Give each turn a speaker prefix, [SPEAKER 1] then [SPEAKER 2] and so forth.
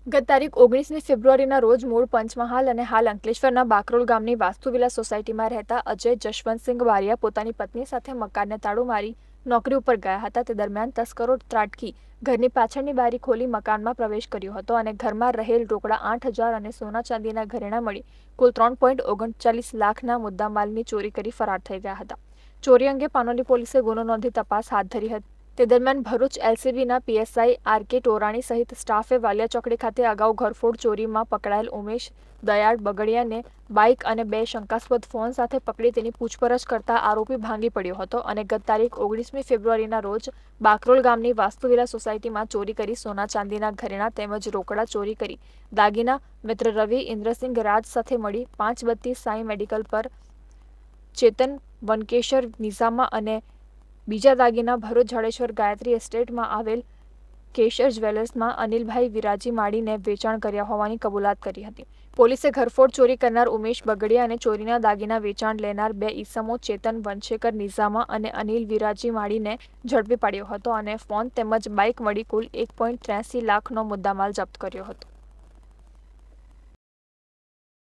[SPEAKER 1] ગત તારીખ 19મી ફેબ્રુઆરીના રોજ મૂળ પંચમહાલ અને હાલ અંકલેશ્વરના બાકરોલ ગામની વાસ્તુવિલા સોસાયટીમાં રહેતા અજય જશવંતસિંહ બારિયા પોતાની પત્ની સાથે મકાનને તાળું મારી નોકરી ઉપર ગયા હતા. તે દરમિયાન તસ્કરો ત્રાટકી ઘરની પાછળની બારી ખોલી મકાનમાં પ્રવેશ કર્યો હતો અને ઘરમાં રહેલ રોકડા 8,000 અને સોના ચાંદીના ઘરેણાં મળી કુલ 3.39 લાખના મુદ્દામાલની ચોરી કરી ફરાર થઈ ગયા હતા. ચોરી અંગે પાનોલી પોલીસે ગુનો નોંધી તપાસ હાથ ધરી હતી. તે દરમિયાન ભરૂચ એલસીબીના પીએસઆઈ આર.કે. ટોરાણી સહિત સ્ટાફે વાલિયા ચોકડી ખાતે અગાઉ ઘરફોડ ચોરીમાં પકડાયેલ ઉમેશ દયાળ બગડિયાને બાઇક અને 2 શંકાસ્પદ ફોન સાથે પકડી તેની પૂછપરછ કરતા આરોપી ભાંગી પડ્યો હતો અને ગત તારીખ 19મી ફેબ્રુઆરીના રોજ બાકરોલ ગામની વાસ્તુવિલા સોસાયટીમાં ચોરી કરી સોના ચાંદીના ઘરેણાં તેમજ રોકડા ચોરી કરી દાગીના મિત્ર રવિ ઇન્દ્રસિંહ રાજ સાથે મળી 532 સાઈ મેડિકલ પર ચેતન વનકેશર નિઝામા અને બીજા દાગીના ભરૂચ જાડેશ્વર ગાયત્રી એસ્ટેટમાં આવેલ કેશર જ્વેલર્સમાં અનિલભાઈ વિરાજી માડીને વેચાણ કર્યા હોવાની કબૂલાત કરી હતી. પોલીસે ઘરફોડ ચોરી કરનાર ઉમેશ બગડિયા અને ચોરીના દાગીના વેચાણ લેનાર 2 ઈસમો ચેતન વનશેખર નિઝામા અને અનિલ વિરાજી માડીને ઝડપી પાડ્યો હતો અને ફોન તેમજ બાઇક મળી કુલ 1.83 લાખનો મુદ્દામાલ જપ્ત કર્યો હતો.